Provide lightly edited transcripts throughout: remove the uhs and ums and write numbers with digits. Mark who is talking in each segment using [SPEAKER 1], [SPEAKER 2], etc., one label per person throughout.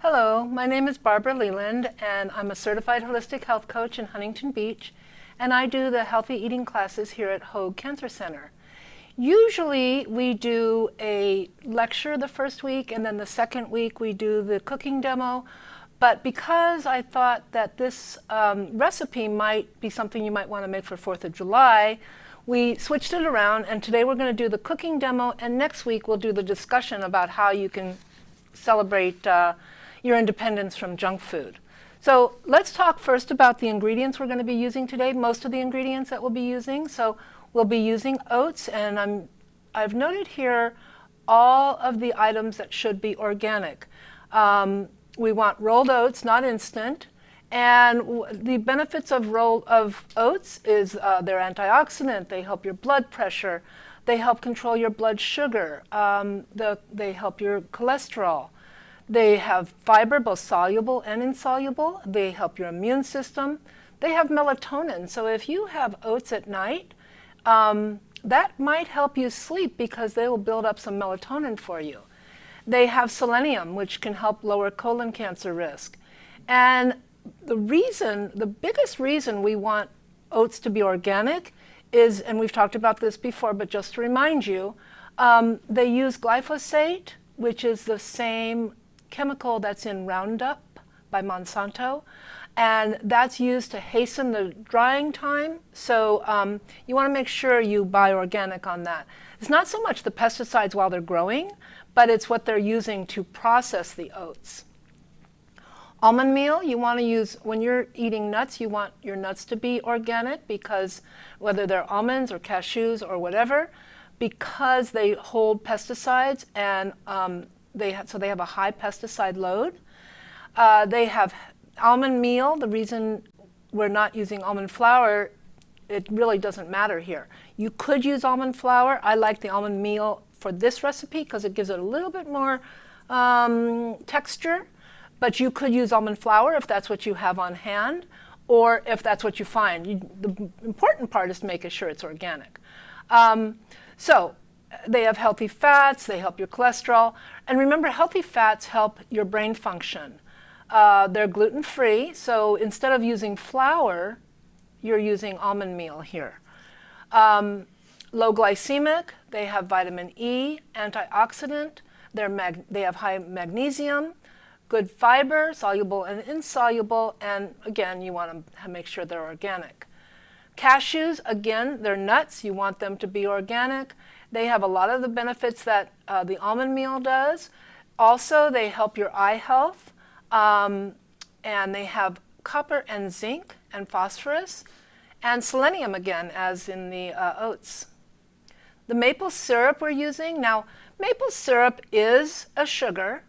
[SPEAKER 1] Hello, my name is Barbara Leland, and I'm a certified holistic health coach in Huntington Beach, and I do the healthy eating classes here at Hoag Cancer Center. Usually we do a lecture the first week, and then the second week we do the cooking demo, but because I thought that this recipe might be something you might want to make for 4th of July, we switched it around, and today we're going to do the cooking demo, and next week we'll do the discussion about how you can celebrate your independence from junk food. So let's talk first about the ingredients we're going to be using today, most of the ingredients that we'll be using. So we'll be using oats, and I've noted here all of the items that should be organic. We want rolled oats, not instant. And the benefits of oats is they're antioxidant, they help your blood pressure, they help control your blood sugar, they help your cholesterol. They have fiber, both soluble and insoluble. They help your immune system. They have melatonin. So if you have oats at night, that might help you sleep because they will build up some melatonin for you. They have selenium, which can help lower colon cancer risk. And the biggest reason we want oats to be organic is, and we've talked about this before, but just to remind you, they use glyphosate, which is the same chemical that's in Roundup by Monsanto, and that's used to hasten the drying time. So you want to make sure you buy organic on that. It's not so much the pesticides while they're growing, but it's what they're using to process the oats. Almond meal, you want to use, when you're eating nuts, you want your nuts to be organic, because whether they're almonds or cashews or whatever, because they hold pesticides, and so they have a high pesticide load. They have almond meal. The reason we're not using almond flour, it really doesn't matter here. You could use almond flour. I like the almond meal for this recipe because it gives it a little bit more texture, but you could use almond flour if that's what you have on hand, or if that's what you find. The important part is making sure it's organic. So they have healthy fats, they help your cholesterol, and remember, healthy fats help your brain function. They're gluten-free, so instead of using flour, you're using almond meal here. Low glycemic, they have vitamin E, antioxidant, they have high magnesium, good fiber, soluble and insoluble, and again, you want to make sure they're organic. Cashews, again, they're nuts, you want them to be organic. They have a lot of the benefits that the almond meal does. Also, they help your eye health, and they have copper and zinc and phosphorus, and selenium again, as in the oats. The maple syrup we're using, now maple syrup is a sugar,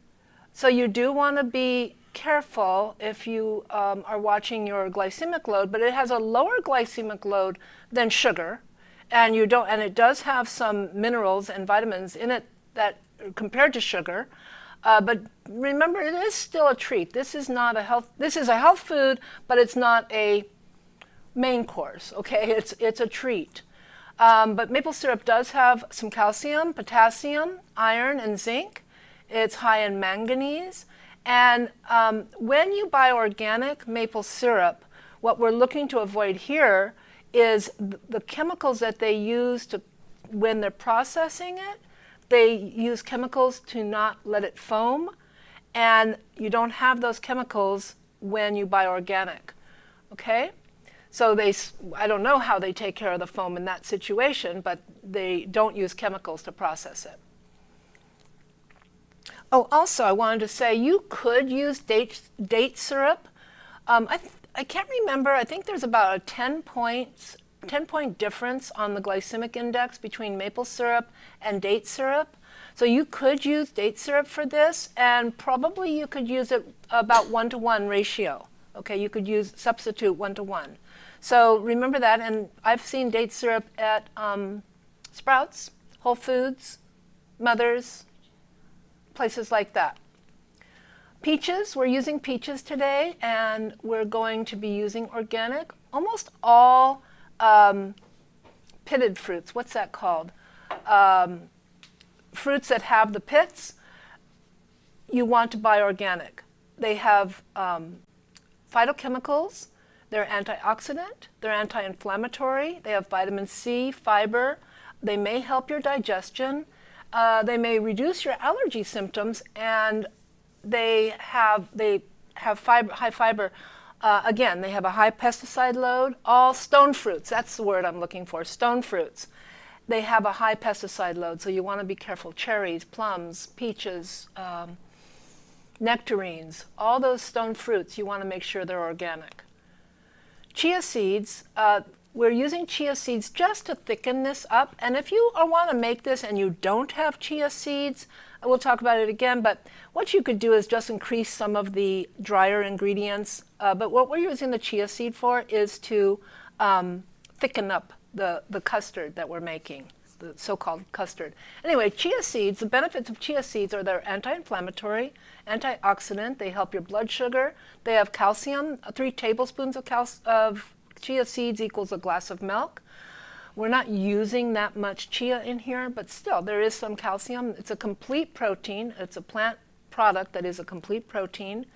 [SPEAKER 1] so you do want to be careful if you are watching your glycemic load, but it has a lower glycemic load than sugar. And it does have some minerals and vitamins in it that compared to sugar, but remember, it is still a treat. This is a health food, but it's not a main course. Okay, it's a treat. But maple syrup does have some calcium, potassium, iron, and zinc. It's high in manganese, and when you buy organic maple syrup, what we're looking to avoid here is the chemicals that they use when they're processing it. They use chemicals to not let it foam, and you don't have those chemicals when you buy organic, okay? So I don't know how they take care of the foam in that situation, but they don't use chemicals to process it. Oh, also, I wanted to say you could use date syrup. I can't remember. I think there's about a 10-point difference on the glycemic index between maple syrup and date syrup. So you could use date syrup for this, and probably you could use it about 1-to-1 ratio. Okay, you could substitute 1-to-1. So remember that, and I've seen date syrup at Sprouts, Whole Foods, Mother's, places like that. Peaches, we're using peaches today, and we're going to be using organic. Almost all pitted fruits, what's that called? Fruits that have the pits, you want to buy organic. They have phytochemicals. They're antioxidant. They're anti-inflammatory. They have vitamin C, fiber. They may help your digestion. They may reduce your allergy symptoms, and they have fiber, high fiber. Again, they have a high pesticide load. All stone fruits, that's the word I'm looking for, stone fruits. They have a high pesticide load, so you want to be careful. Cherries, plums, peaches, nectarines, all those stone fruits, you want to make sure they're organic. Chia seeds, we're using chia seeds just to thicken this up. And if you want to make this and you don't have chia seeds, we'll talk about it again, but what you could do is just increase some of the drier ingredients. But what we're using the chia seed for is to thicken up the custard that we're making, the so-called custard. Anyway, chia seeds, the benefits of chia seeds are they're anti-inflammatory, antioxidant, they help your blood sugar, they have calcium, 3 tablespoons of chia seeds equals a glass of milk. We're not using that much chia in here, but still there is some calcium. It's a complete protein. It's a plant product that is a complete protein.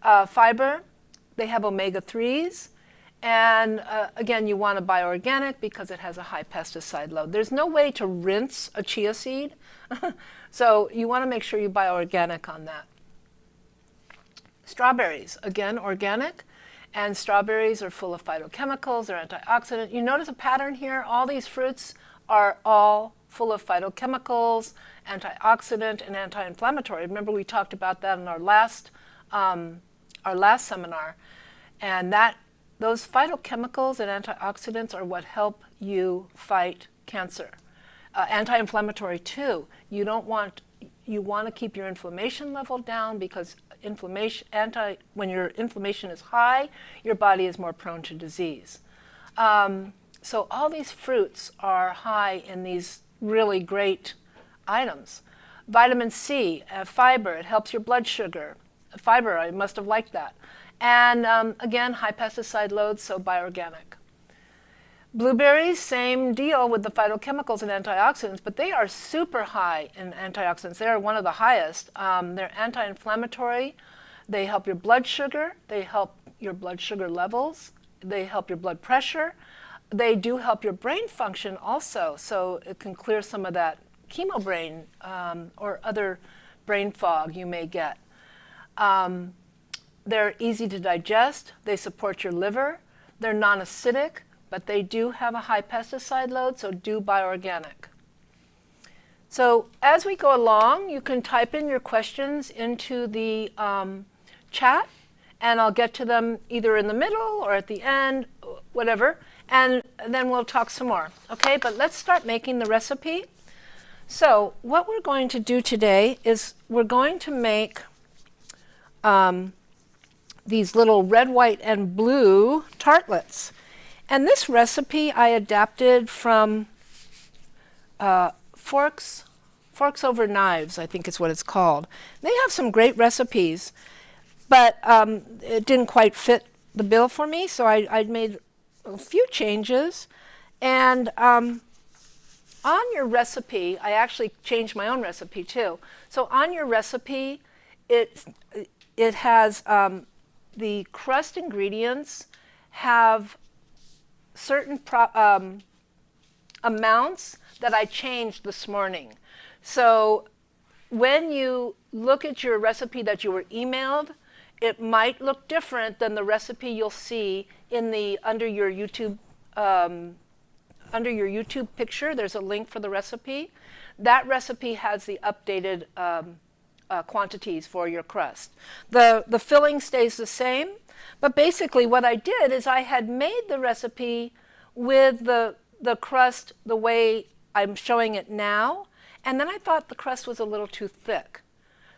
[SPEAKER 1] Fiber, they have omega-3s. And again, you want to buy organic because it has a high pesticide load. There's no way to rinse a chia seed, so you want to make sure you buy organic on that. Strawberries, again, organic. And strawberries are full of phytochemicals, they're antioxidant. You notice a pattern here? All these fruits are all full of phytochemicals, antioxidant, and anti-inflammatory. Remember we talked about that in our last seminar. And those phytochemicals and antioxidants are what help you fight cancer. Anti-inflammatory too. You want to keep your inflammation level down because when your inflammation is high, your body is more prone to disease. So all these fruits are high in these really great items. Vitamin C, fiber, it helps your blood sugar. Fiber, I must have liked that. And again, high pesticide loads, so buy organic. Blueberries, same deal with the phytochemicals and antioxidants, but they are super high in antioxidants. They are one of the highest. They're anti-inflammatory. They help your blood sugar. They help your blood sugar levels. They help your blood pressure. They do help your brain function also, so it can clear some of that chemo brain or other brain fog you may get. They're easy to digest. They support your liver. They're non-acidic, but they do have a high pesticide load, so do buy organic. So as we go along, you can type in your questions into the chat, and I'll get to them either in the middle or at the end, whatever, and then we'll talk some more. Okay, but let's start making the recipe. So what we're going to do today is we're going to make these little red, white, and blue tartlets. And this recipe I adapted from Forks Over Knives, I think is what it's called. They have some great recipes, but it didn't quite fit the bill for me, so I made a few changes. And on your recipe, I actually changed my own recipe too. So on your recipe, it has the crust ingredients have certain amounts that I changed this morning. So when you look at your recipe that you were emailed, it might look different than the recipe you'll see in the under your YouTube picture. There's a link for the recipe. That recipe has the updated quantities for your crust. The filling stays the same, but basically what I did is I had made the recipe with the crust the way I'm showing it now, and then I thought the crust was a little too thick.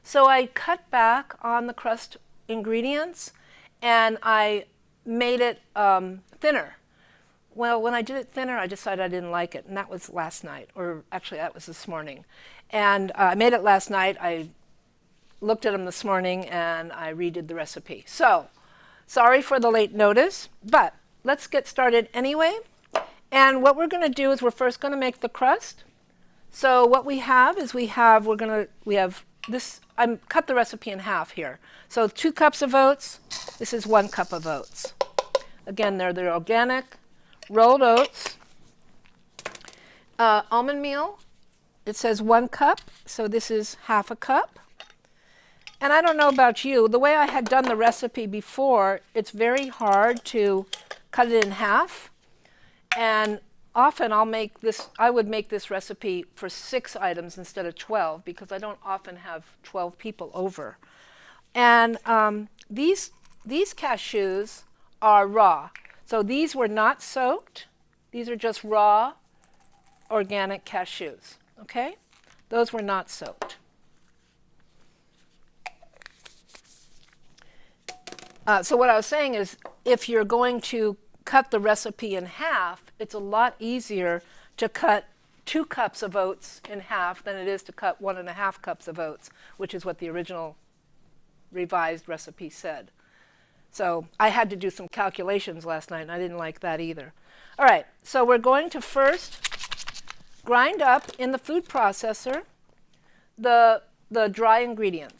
[SPEAKER 1] So I cut back on the crust ingredients and I made it thinner. Well, when I did it thinner, I decided I didn't like it, and that was last night, or actually that was this morning. And I made it last night. I looked at them this morning and I redid the recipe. So, sorry for the late notice, but let's get started anyway. And what we're going to do is we're first going to make the crust. So what we have is we have I cut the recipe in half here. So 2 cups of oats, this is 1 cup of oats. Again, they're the organic rolled oats. Almond meal, it says 1 cup, so this is half a cup. And I don't know about you, the way I had done the recipe before, it's very hard to cut it in half. And often I would make this recipe for 6 items instead of 12 because I don't often have 12 people over. And these cashews are raw. So these were not soaked. These are just raw organic cashews, okay? Those were not soaked. So what I was saying is if you're going to cut the recipe in half, it's a lot easier to cut 2 cups of oats in half than it is to cut 1.5 cups of oats, which is what the original revised recipe said. So I had to do some calculations last night, and I didn't like that either. All right, so we're going to first grind up in the food processor the dry ingredients.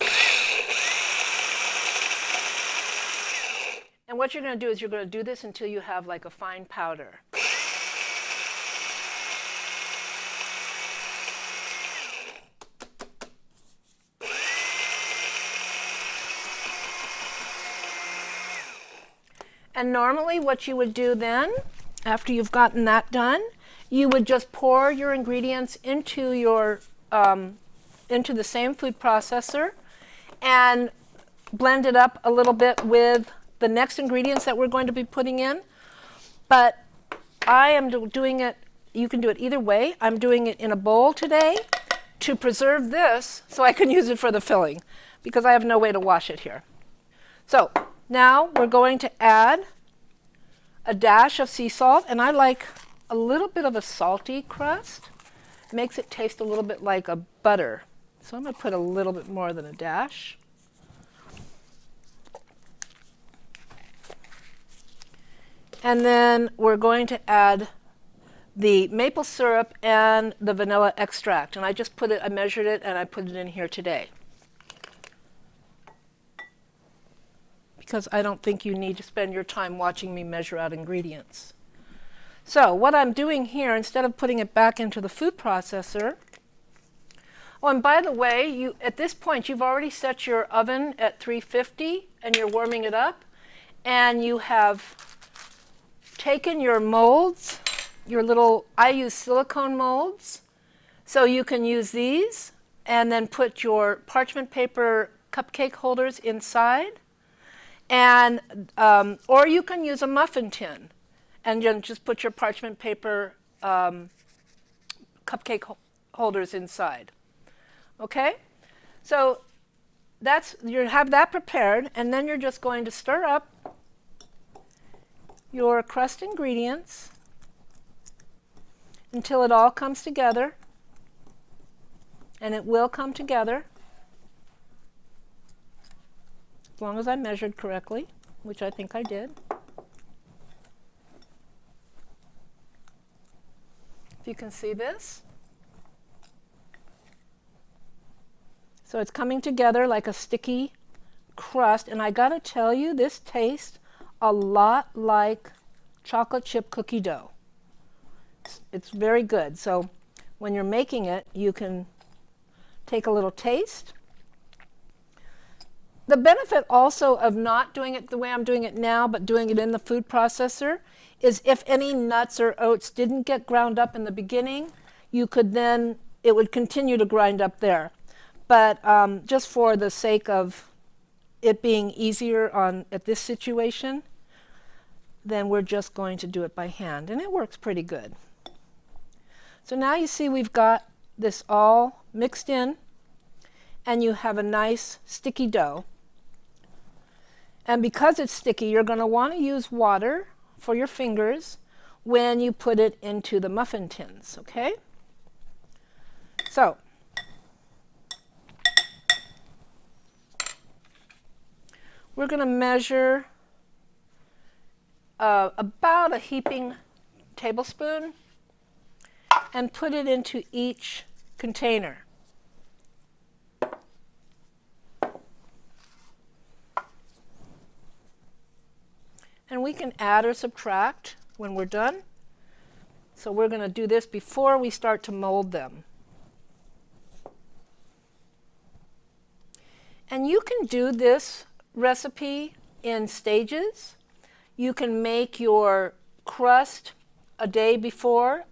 [SPEAKER 1] And what you're going to do is you're going to do this until you have like a fine powder. And normally what you would do then, after you've gotten that done, you would just pour your ingredients into into the same food processor and blend it up a little bit with the next ingredients that we're going to be putting in. But I am doing it, you can do it either way. I'm doing it in a bowl today to preserve this so I can use it for the filling because I have no way to wash it here. So now we're going to add a dash of sea salt, and I like a little bit of a salty crust. It makes it taste a little bit like a butter. So I'm going to put a little bit more than a dash. And then we're going to add the maple syrup and the vanilla extract. And I just I measured it and I put it in here today. Because I don't think you need to spend your time watching me measure out ingredients. So what I'm doing here, instead of putting it back into the food processor, oh, and by the way, at this point you've already set your oven at 350 and you're warming it up, and you have taken your molds, I use silicone molds, so you can use these and then put your parchment paper cupcake holders inside, and or you can use a muffin tin and just put your parchment paper cupcake holders inside. Okay, so you have that prepared, and then you're just going to stir up your crust ingredients until it all comes together, and it will come together as long as I measured correctly, which I think I did. If you can see this. So it's coming together like a sticky crust, and I gotta tell you, this tastes a lot like chocolate chip cookie dough. It's very good. So when you're making it, you can take a little taste. The benefit also of not doing it the way I'm doing it now, but doing it in the food processor, is if any nuts or oats didn't get ground up in the beginning, it would continue to grind up there. But just for the sake of it being easier at this situation, then we're just going to do it by hand, and it works pretty good. So now you see we've got this all mixed in, and you have a nice sticky dough. And because it's sticky, you're going to want to use water for your fingers when you put it into the muffin tins, okay? So we're going to measure about a heaping tablespoon and put it into each container. we can add or subtract when we're done. So we're going to do this before we start to mold them. And you can do this recipe in stages. You can make your crust a day before,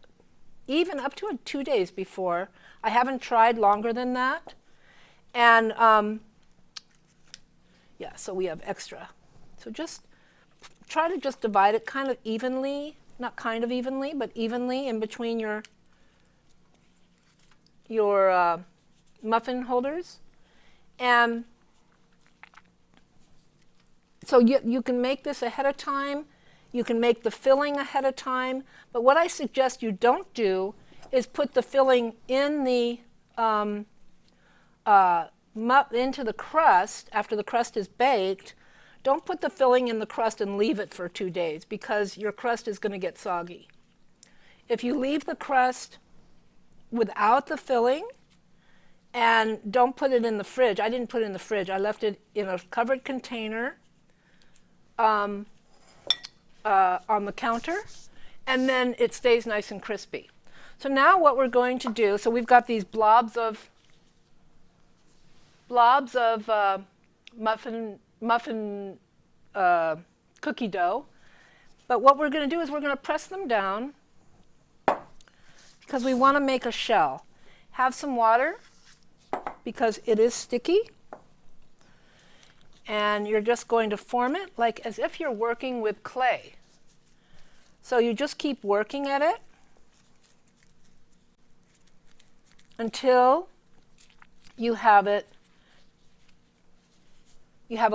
[SPEAKER 1] even up to 2 days before. I haven't tried longer than that. And yeah, so we have extra. So just try to just divide it kind of evenly, not kind of evenly, but evenly in between your muffin holders. And so you can make this ahead of time. You can make the filling ahead of time. But what I suggest you don't do is put the filling in the into the crust after the crust is baked. Don't put the filling in the crust and leave it for 2 days, because your crust is going to get soggy. If you leave the crust without the filling and don't put it in the fridge, I didn't put it in the fridge, I left it in a covered container on the counter, and then it stays nice and crispy. So now what we're going to do, so we've got these blobs of muffin cookie dough. But what we're going to do is we're going to press them down because we want to make a shell. Have some water because it is sticky. And you're just going to form it like as if you're working with clay. So you just keep working at it until you have a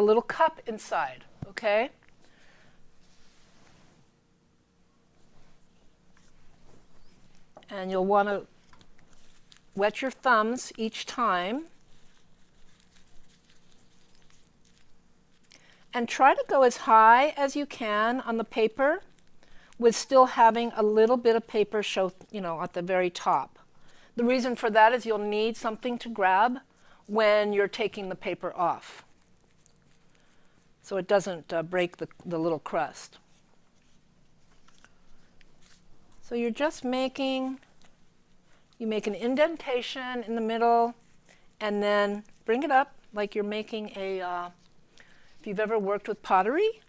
[SPEAKER 1] little cup inside, okay? And you'll want to wet your thumbs each time. And try to go as high as you can on the paper with still having a little bit of paper show, at the very top. The reason for that is you'll need something to grab when you're taking the paper off, so it doesn't break the little crust. So you're just you make an indentation in the middle and then bring it up like you're making if you've ever worked with pottery,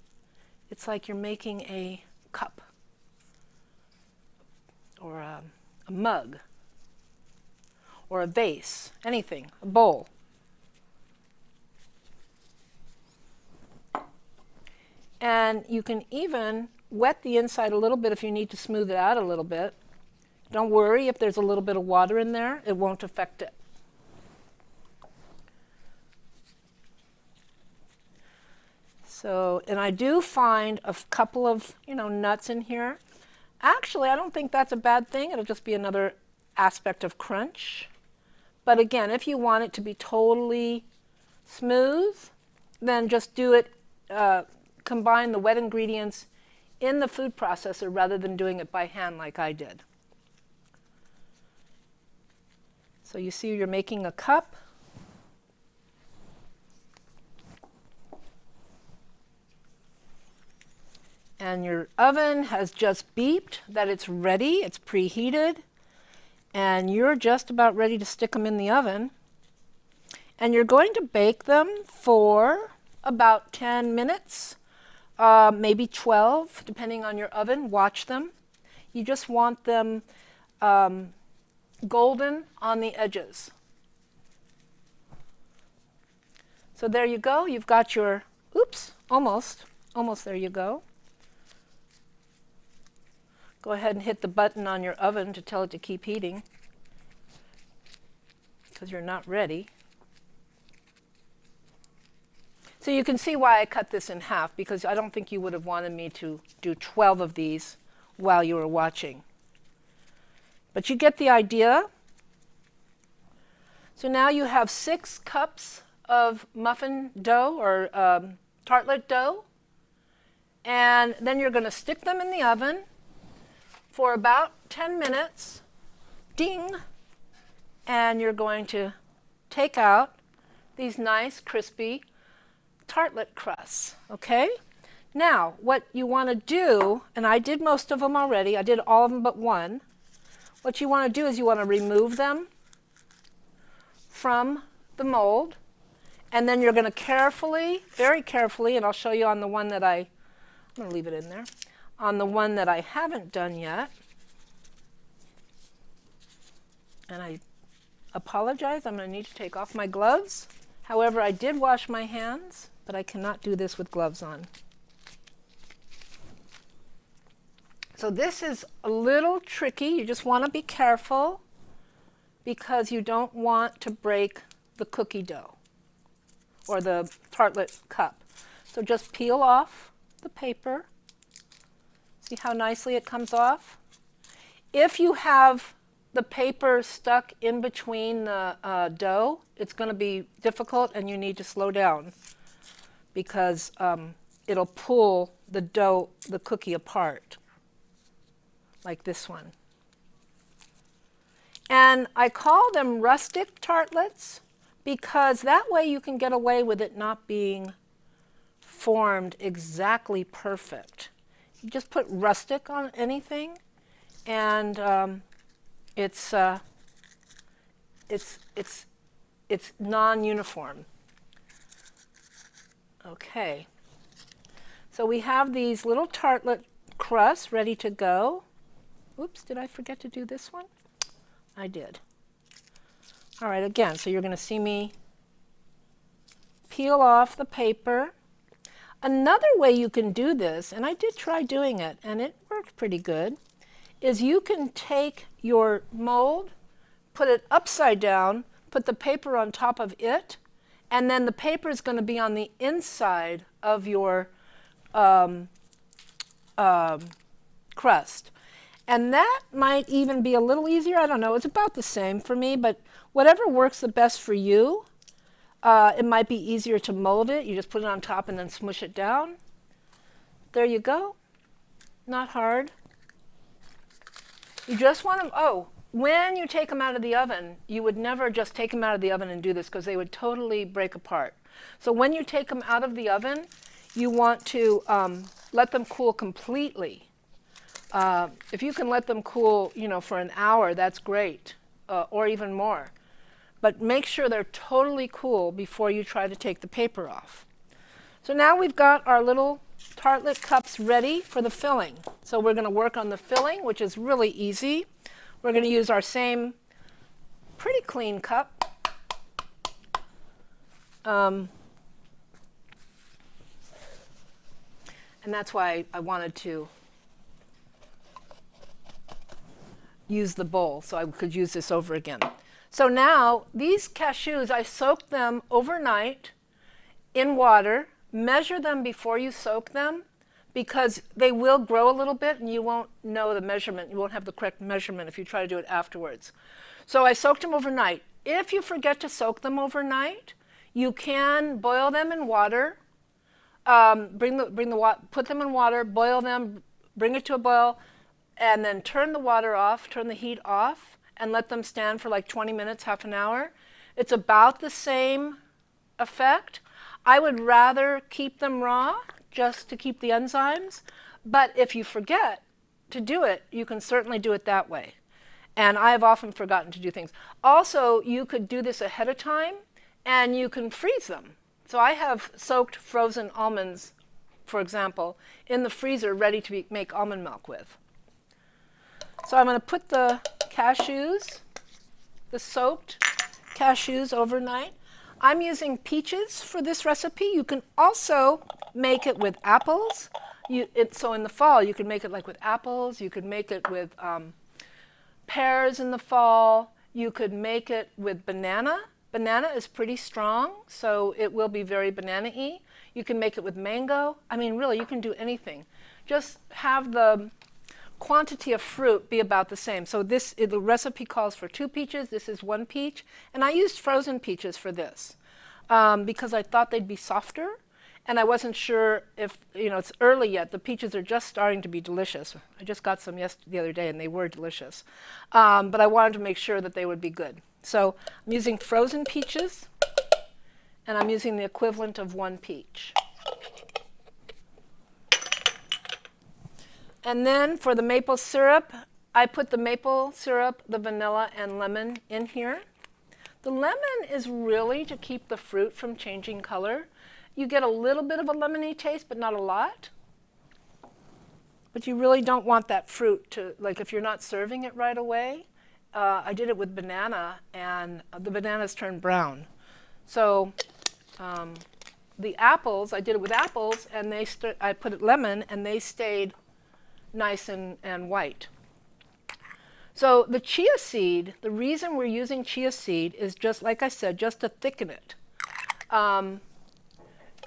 [SPEAKER 1] it's like you're making a cup or a mug or a vase, anything, a bowl. And you can even wet the inside a little bit if you need to smooth it out a little bit. Don't worry if there's a little bit of water in there, it won't affect it. So, and I do find a couple of, nuts in here. Actually, I don't think that's a bad thing. It'll just be another aspect of crunch. But again, if you want it to be totally smooth, then just do it, combine the wet ingredients in the food processor rather than doing it by hand like I did. So you see you're making a cup. And your oven has just beeped that it's ready, it's preheated, and you're just about ready to stick them in the oven. And you're going to bake them for about 10 minutes, maybe 12, depending on your oven. Watch them. You just want them golden on the edges. So there you go. You've got your, almost there you go. Go ahead and hit the button on your oven to tell it to keep heating because you're not ready. So you can see why I cut this in half, because I don't think you would have wanted me to do 12 of these while you were watching. But you get the idea. So now you have 6 cups of muffin dough or tartlet dough. And then you're going to stick them in the oven for about 10 minutes, ding, and you're going to take out these nice crispy tartlet crusts, okay? Now, what you want to do, and I did most of them already, I did all of them but one. What you want to do is you want to remove them from the mold, and then you're going to carefully, very carefully, and I'll show you on the one that I'm going to leave it in there, on the one that I haven't done yet. And I apologize, I'm going to need to take off my gloves. However, I did wash my hands, but I cannot do this with gloves on. So this is a little tricky. You just want to be careful because you don't want to break the cookie dough or the tartlet cup. So just peel off the paper. See how nicely it comes off? If you have the paper stuck in between the dough, it's going to be difficult and you need to slow down because it'll pull the dough, the cookie apart, like this one. And I call them rustic tartlets because that way you can get away with it not being formed exactly perfect. You just put rustic on anything and it's non-uniform. Okay, so we have these little tartlet crusts ready to go. Oops, did I forget to do this one? I did. All right, again, so you're going to see me peel off the paper. Another way you can do this, and I did try doing it, and it worked pretty good, is you can take your mold, put it upside down, put the paper on top of it, and then the paper is going to be on the inside of your crust. And that might even be a little easier. I don't know. It's about the same for me, but whatever works the best for you. It might be easier to mold it. You just put it on top and then smush it down. There you go. Not hard. You just want them, when you take them out of the oven, you would never just take them out of the oven and do this because they would totally break apart. So when you take them out of the oven, you want to let them cool completely. If you can let them cool, for an hour, that's great, or even more. But make sure they're totally cool before you try to take the paper off. So now we've got our little tartlet cups ready for the filling. So we're going to work on the filling, which is really easy. We're going to use our same pretty clean cup. And that's why I wanted to use the bowl so I could use this over again. So now these cashews, I soaked them overnight in water. Measure them before you soak them because they will grow a little bit and you won't know the measurement. You won't have the correct measurement if you try to do it afterwards. So I soaked them overnight. If you forget to soak them overnight, you can boil them in water. Put them in water, boil them, bring it to a boil, and then turn the water off, turn the heat off, and let them stand for like 20 minutes, half an hour. It's about the same effect. I would rather keep them raw just to keep the enzymes, but if you forget to do it, you can certainly do it that way. And I have often forgotten to do things. Also, you could do this ahead of time and you can freeze them. So I have soaked frozen almonds, for example, in the freezer ready to make almond milk with. So I'm going to put the cashews, the soaked cashews overnight. I'm using peaches for this recipe. You can also make it with apples. So in the fall, you can make it like with apples. You could make it with pears in the fall. You could make it with banana. Banana is pretty strong, so it will be very banana-y. You can make it with mango. I mean, really, you can do anything. Just have the quantity of fruit be about the same. So the recipe calls for 2 peaches. This is 1 peach. And I used frozen peaches for this because I thought they'd be softer. And I wasn't sure if, it's early yet. The peaches are just starting to be delicious. I just got some the other day and they were delicious. But I wanted to make sure that they would be good. So I'm using frozen peaches and I'm using the equivalent of 1 peach. And then for the maple syrup, I put the maple syrup, the vanilla, and lemon in here. The lemon is really to keep the fruit from changing color. You get a little bit of a lemony taste, but not a lot. But you really don't want that fruit to, like if you're not serving it right away. I did it with banana, and the bananas turned brown. So the apples, I did it with apples, and I put it lemon, and they stayed nice and white. So the chia seed, the reason we're using chia seed is just, like I said, just to thicken it.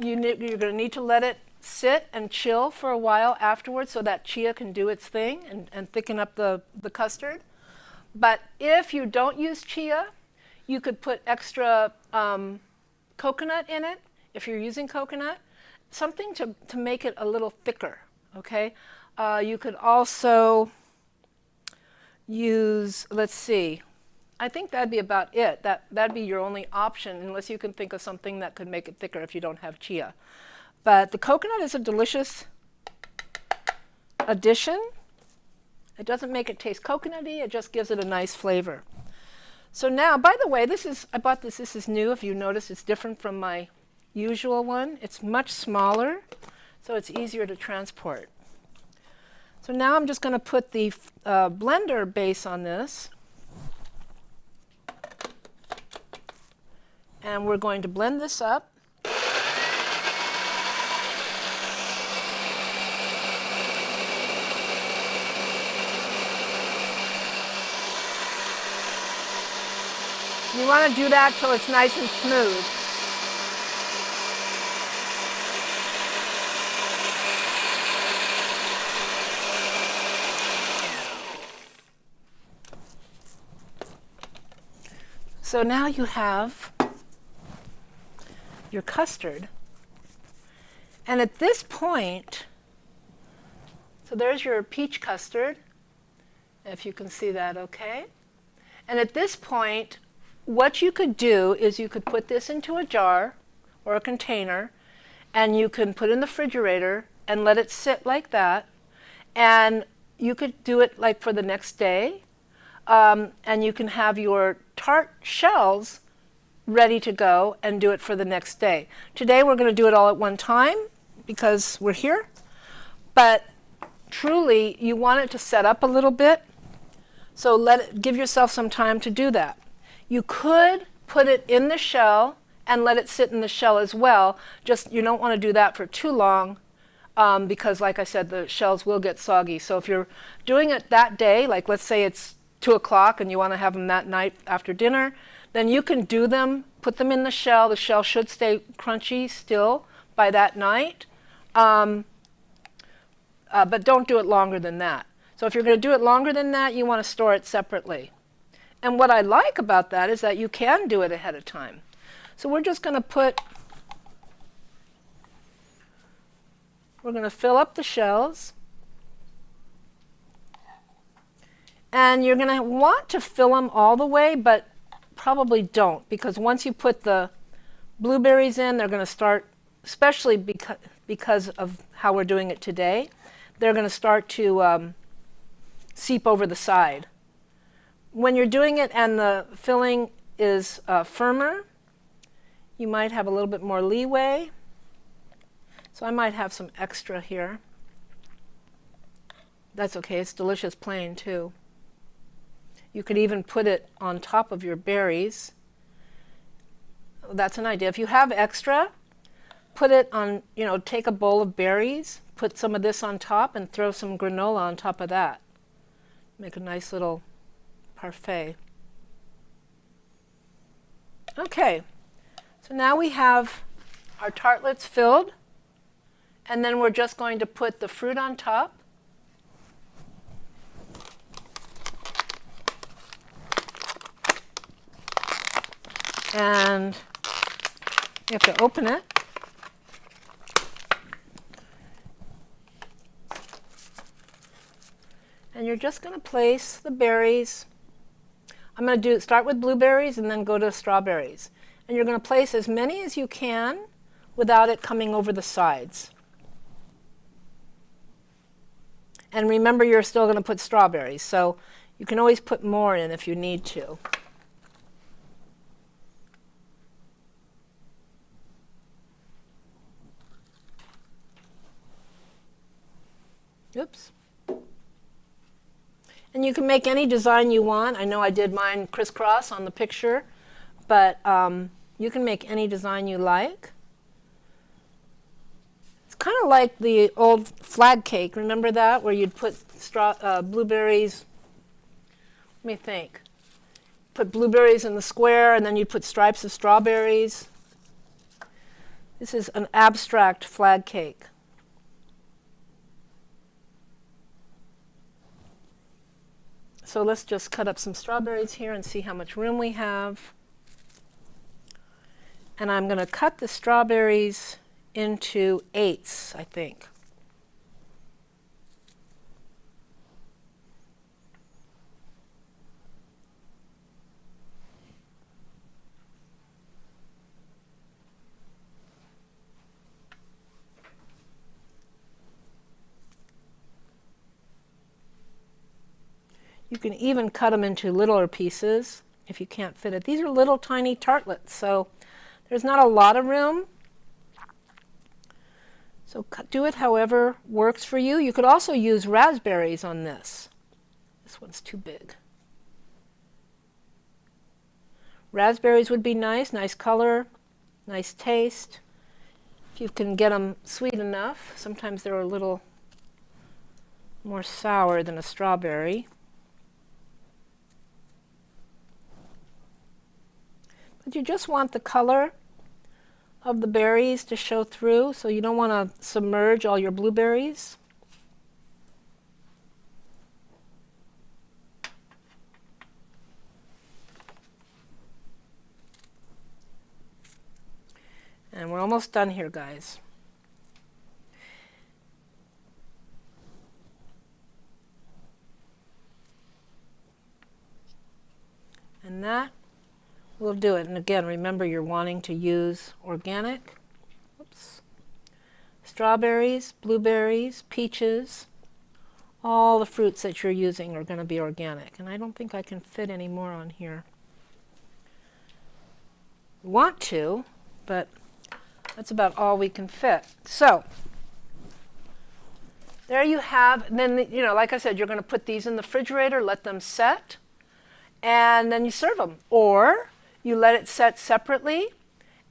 [SPEAKER 1] You're going to need to let it sit and chill for a while afterwards so that chia can do its thing and thicken up the custard. But if you don't use chia, you could put extra coconut in it, if you're using coconut, something to make it a little thicker, okay? You could also use, let's see, I think that'd be about it. That'd be your only option, unless you can think of something that could make it thicker if you don't have chia. But the coconut is a delicious addition. It doesn't make it taste coconutty, it just gives it a nice flavor. So now, by the way, I bought this is new. If you notice, it's different from my usual one. It's much smaller, so it's easier to transport. So now I'm just going to put the blender base on this. And we're going to blend this up. You want to do that till it's nice and smooth. So now you have your custard. And at this point, so there's your peach custard, if you can see that okay. And at this point, what you could do is you could put this into a jar or a container, and you can put it in the refrigerator and let it sit like that. And you could do it like for the next day. And you can have your tart shells ready to go and do it for the next day. Today we're going to do it all at one time because we're here. But truly, you want it to set up a little bit. So give yourself some time to do that. You could put it in the shell and let it sit in the shell as well. Just you don't want to do that for too long because, like I said, the shells will get soggy. So if you're doing it that day, like let's say it's 2 o'clock and you want to have them that night after dinner, then you can do them, put them in the shell. The shell should stay crunchy still by that night. But don't do it longer than that. So if you're going to do it longer than that, you want to store it separately. And what I like about that is that you can do it ahead of time. So we're just going to we're going to fill up the shells. And you're going to want to fill them all the way, but probably don't, because once you put the blueberries in, they're going to start, especially because of how we're doing it today, they're going to start to seep over the side. When you're doing it and the filling is firmer, you might have a little bit more leeway. So I might have some extra here. That's okay, it's delicious plain too. You could even put it on top of your berries. That's an idea. If you have extra, put it on, take a bowl of berries, put some of this on top, and throw some granola on top of that. Make a nice little parfait. Okay, so now we have our tartlets filled, and then we're just going to put the fruit on top. And you have to open it. And you're just going to place the berries. I'm going to start with blueberries and then go to strawberries. And you're going to place as many as you can without it coming over the sides. And remember, you're still going to put strawberries, so you can always put more in if you need to. Oops. And you can make any design you want. I know I did mine crisscross on the picture, but you can make any design you like. It's kind of like the old flag cake. Remember that, where you'd put blueberries? Let me think. Put blueberries in the square, and then you'd put stripes of strawberries. This is an abstract flag cake. So let's just cut up some strawberries here and see how much room we have. And I'm going to cut the strawberries into eighths, I think. You can even cut them into littler pieces if you can't fit it. These are little tiny tartlets, so there's not a lot of room. So do it however works for you. You could also use raspberries on this. This one's too big. Raspberries would be nice, nice color, nice taste. If you can get them sweet enough. Sometimes they're a little more sour than a strawberry. But you just want the color of the berries to show through, so you don't want to submerge all your blueberries. And we're almost done here, guys. And that will do it. And again, remember, you're wanting to use organic. Oops. Strawberries, blueberries, peaches, all the fruits that you're using are going to be organic. And I don't think I can fit any more on here. Want to, but that's about all we can fit. So there you have. And then, you know, like I said, you're going to put these in the refrigerator, let them set, and then you serve them. Or you let it set separately,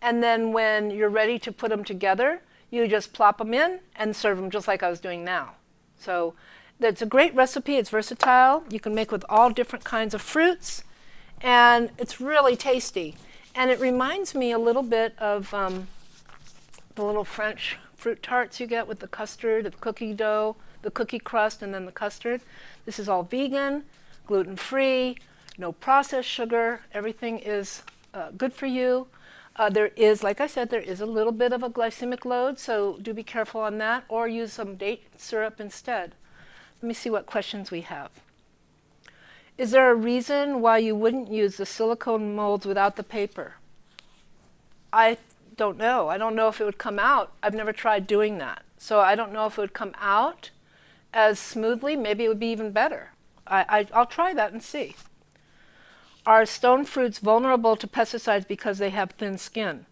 [SPEAKER 1] and then when you're ready to put them together, you just plop them in and serve them just like I was doing now. So that's a great recipe. It's versatile. You can make with all different kinds of fruits, and it's really tasty. And it reminds me a little bit of the little French fruit tarts you get with the custard, the cookie dough, the cookie crust, and then the custard. This is all vegan, gluten-free, no processed sugar. Everything is good for you. There is, like I said, there is a little bit of a glycemic load, so do be careful on that, or use some date syrup instead. Let me see what questions we have. Is there a reason why you wouldn't use the silicone molds without the paper? I don't know. I don't know if it would come out. I've never tried doing that. So I don't know if it would come out as smoothly. Maybe it would be even better. I'll try that and see. Are stone fruits vulnerable to pesticides because they have thin skin?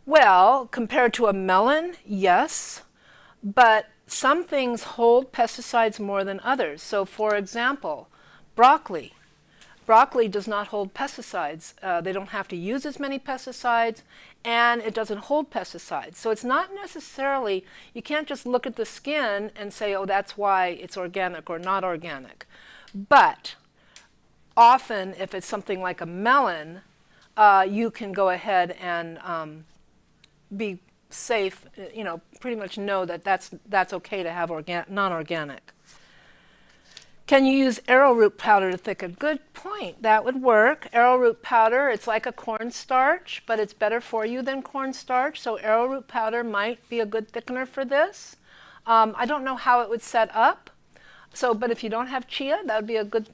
[SPEAKER 1] Well, compared to a melon, yes, but some things hold pesticides more than others. So for example, broccoli. Broccoli does not hold pesticides. They don't have to use as many pesticides, and it doesn't hold pesticides. So it's not necessarily, you can't just look at the skin and say, oh, that's why it's organic or not organic. But often, if it's something like a melon, you can go ahead and be safe, you know, pretty much know that that's okay to have non-organic. Can you use arrowroot powder to thicken? Good point. That would work. Arrowroot powder, it's like a cornstarch, but it's better for you than cornstarch. So arrowroot powder might be a good thickener for this. I don't know how it would set up. So, but if you don't have chia, that would be a good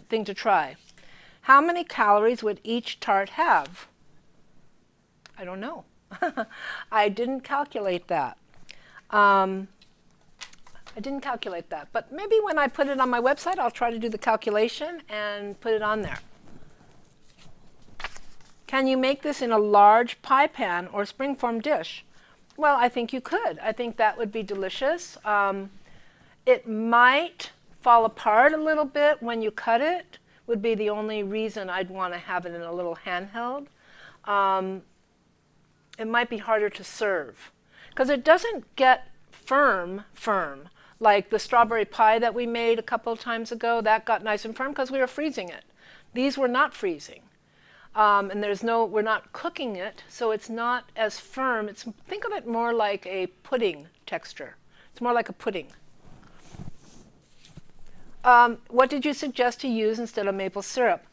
[SPEAKER 1] thing to try. How many calories would each tart have? I don't know. I didn't calculate that. I I didn't calculate that, but maybe when I put it on my website, I'll try to do the calculation and put it on there. Can you make this in a large pie pan or springform dish? Well, I think you could. I think that would be delicious. It might fall apart a little bit when you cut it, would be the only reason I'd want to have it in a little handheld. It might be harder to serve because it doesn't get firm, like the strawberry pie that we made a couple of times ago. That got nice and firm because we were freezing it. These were not freezing. And we're not cooking it, so it's not as firm. Think of it more like a pudding texture. It's more like a pudding. What did you suggest to use instead of maple syrup?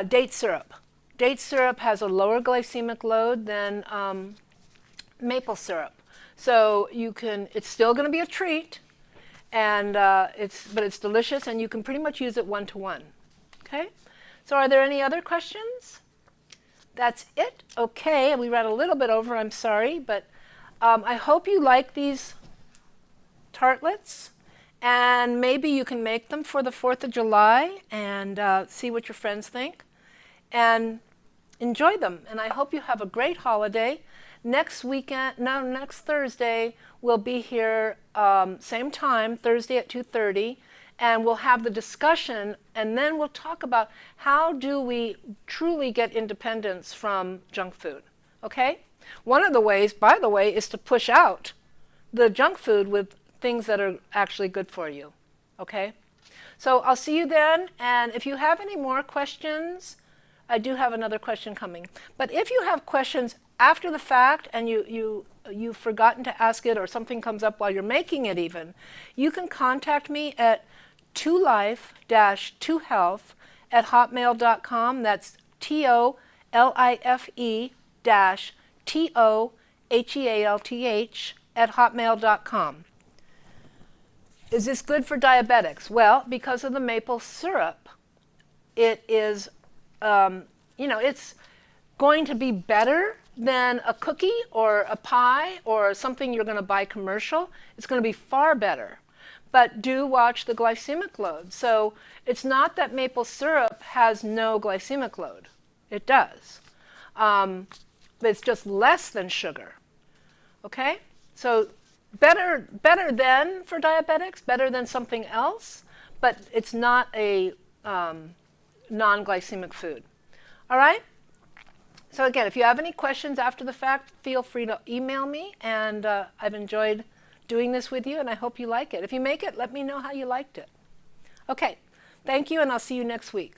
[SPEAKER 1] Date syrup. Date syrup has a lower glycemic load than maple syrup. So it's still going to be a treat, and but it's delicious, and you can pretty much use it 1-to-1. Okay? So are there any other questions? That's it? Okay, we ran a little bit over, I'm sorry, but I hope you like these tartlets, and maybe you can make them for the 4th of July and see what your friends think, and enjoy them. And I hope you have a great holiday. Next Thursday, we'll be here same time, Thursday at 2:30. And we'll have the discussion, and then we'll talk about how do we truly get independence from junk food, okay? One of the ways, by the way, is to push out the junk food with things that are actually good for you, okay? So I'll see you then, and if you have any more questions, I do have another question coming. But if you have questions after the fact and you've forgotten to ask it or something comes up while you're making it even, you can contact me at 2life-2health@hotmail.com. That's TOLIFE-TOHEALTH@hotmail.com. Is this good for diabetics? Well, because of the maple syrup, it is, it's going to be better than a cookie or a pie or something you're going to buy commercial. It's going to be far better. But do watch the glycemic load. So it's not that maple syrup has no glycemic load. It does. But it's just less than sugar. Okay? So better than for diabetics, better than something else, but it's not a non-glycemic food. All right? So again, if you have any questions after the fact, feel free to email me, and I've enjoyed doing this with you, and I hope you like it. If you make it, let me know how you liked it. Okay, thank you, and I'll see you next week.